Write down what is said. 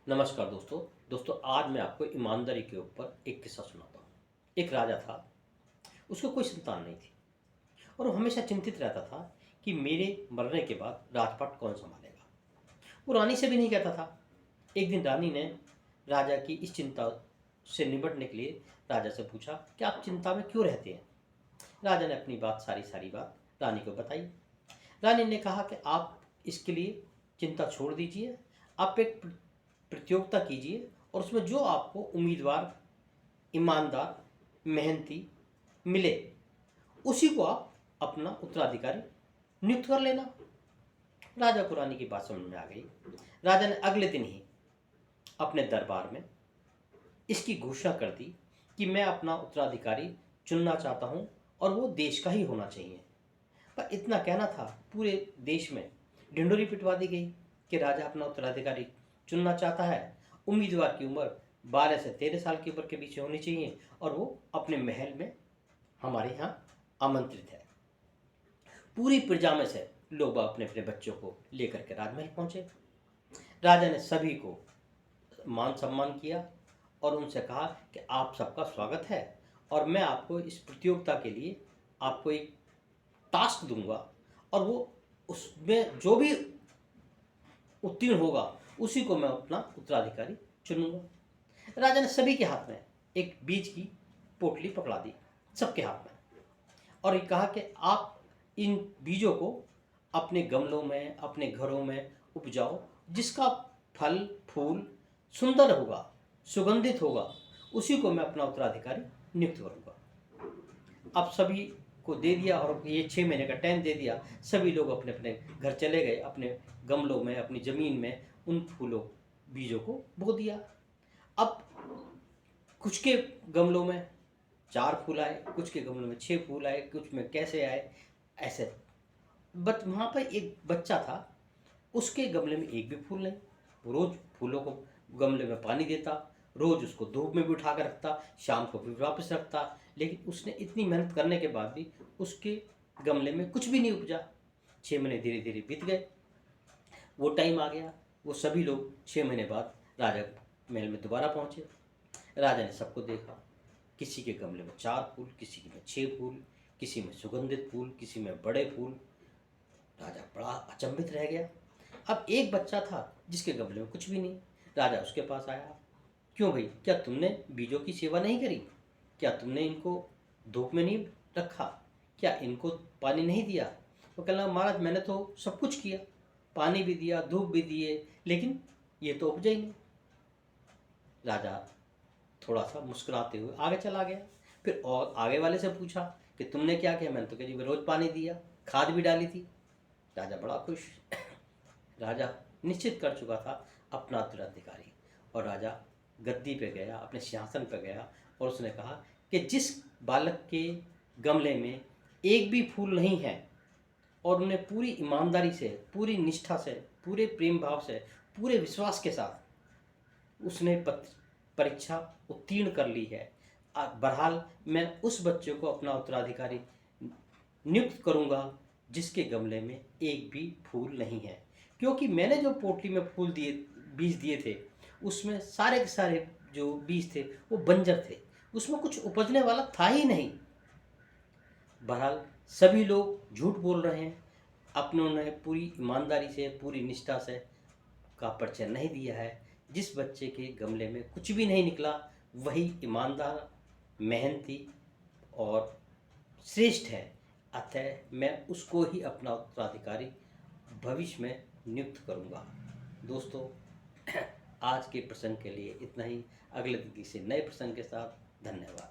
नमस्कार दोस्तों। आज मैं आपको ईमानदारी के ऊपर एक किस्सा सुनाता हूँ। एक राजा था, उसको कोई संतान नहीं थी और वो हमेशा चिंतित रहता था कि मेरे मरने के बाद राजपाट कौन संभालेगा। वो रानी से भी नहीं कहता था। एक दिन रानी ने राजा की इस चिंता से निपटने के लिए राजा से पूछा कि आप चिंता में क्यों रहते हैं। राजा ने अपनी बात सारी बात रानी को बताई। रानी ने कहा कि आप इसके लिए चिंता छोड़ दीजिए, आप एक प्रतियोगिता कीजिए और उसमें जो आपको उम्मीदवार ईमानदार मेहनती मिले उसी को आप अपना उत्तराधिकारी नियुक्त कर लेना। राजा को रानी की बात समझ में आ गई। राजा ने अगले दिन ही अपने दरबार में इसकी घोषणा कर दी कि मैं अपना उत्तराधिकारी चुनना चाहता हूं और वो देश का ही होना चाहिए। पर इतना कहना था, पूरे देश में ढिंढोरी पिटवा दी गई कि राजा अपना उत्तराधिकारी चुनना चाहता है। उम्मीदवार की उम्र 12 से 13 साल की उम्र के बीच होनी चाहिए और वो अपने महल में हमारे यहाँ आमंत्रित है। पूरी प्रजा में से लोग अपने अपने बच्चों को लेकर के राजमहल पहुंचे। राजा ने सभी को मान सम्मान किया और उनसे कहा कि आप सबका स्वागत है और मैं आपको इस प्रतियोगिता के लिए आपको एक टास्क दूंगा और वो उसमें जो भी उत्तीर्ण होगा उसी को मैं अपना उत्तराधिकारी चुनूंगा। राजा ने सभी के हाथ में एक बीज की पोटली पकड़ा दी, सबके हाथ में, और ये कहा कि आप इन बीजों को अपने गमलों में अपने घरों में उपजाओ, जिसका फल फूल सुंदर होगा सुगंधित होगा उसी को मैं अपना उत्तराधिकारी नियुक्त करूंगा। अब सभी को दे दिया और ये 6 महीने का टाइम दे दिया। सभी लोग अपने अपने घर चले गए, अपने गमलों में अपनी ज़मीन में उन फूलों बीजों को बो दिया। अब कुछ के गमलों में 4 फूल आए, कुछ के गमलों में 6 फूल आए, कुछ में कैसे आए ऐसे। बट वहाँ पर एक बच्चा था, उसके गमले में एक भी फूल नहीं। वो रोज़ फूलों को गमले में पानी देता, रोज़ उसको धूप में भी उठा कर रखता, शाम को भी वापस रखता, लेकिन उसने इतनी मेहनत करने के बाद भी उसके गमले में कुछ भी नहीं उपजा। 6 महीने धीरे धीरे बीत गए। वो टाइम आ गया, वो सभी लोग 6 महीने बाद राजा महल में दोबारा पहुँचे। राजा ने सबको देखा, किसी के गमले में 4 फूल, किसी में 6 फूल, किसी में सुगंधित फूल, किसी में बड़े फूल। राजा बड़ा अचंभित रह गया। अब एक बच्चा था जिसके गमले में कुछ भी नहीं। राजा उसके पास आया, क्यों भाई, क्या तुमने बीजों की सेवा नहीं करी? क्या तुमने इनको धूप में नहीं रखा? क्या इनको पानी नहीं दिया? तो कहना, महाराज मैंने तो सब कुछ किया, पानी भी दिया धूप भी दिए, लेकिन ये तो उपजे ही नहीं। राजा थोड़ा सा मुस्कुराते हुए आगे चला गया। फिर और आगे वाले से पूछा कि तुमने क्या किया? मैंने तो कह जी रोज़ पानी दिया, खाद भी डाली थी। राजा बड़ा खुश। राजा निश्चित कर चुका था अपना उत्तराधिकारी, और राजा गद्दी पे गया, अपने सिंहासन पे गया और उसने कहा कि जिस बालक के गमले में एक भी फूल नहीं है और उन्हें पूरी ईमानदारी से, पूरी निष्ठा से, पूरे प्रेम भाव से, पूरे विश्वास के साथ उसने परीक्षा उत्तीर्ण कर ली है, बहरहाल मैं उस बच्चे को अपना उत्तराधिकारी नियुक्त करूंगा जिसके गमले में एक भी फूल नहीं है। क्योंकि मैंने जो पोटली में फूल दिए, बीज दिए थे, उसमें सारे के सारे जो बीज थे वो बंजर थे, उसमें कुछ उपजने वाला था ही नहीं। बहरहाल सभी लोग झूठ बोल रहे हैं, अपने उन्हें पूरी ईमानदारी से, पूरी निष्ठा से का परिचय नहीं दिया है। जिस बच्चे के गमले में कुछ भी नहीं निकला वही ईमानदार, मेहनती और श्रेष्ठ है। अतः मैं उसको ही अपना उत्तराधिकारी भविष्य में नियुक्त करूंगा। दोस्तों, आज के प्रसंग के लिए इतना ही। अगले किसी नए प्रसंग के साथ, धन्यवाद।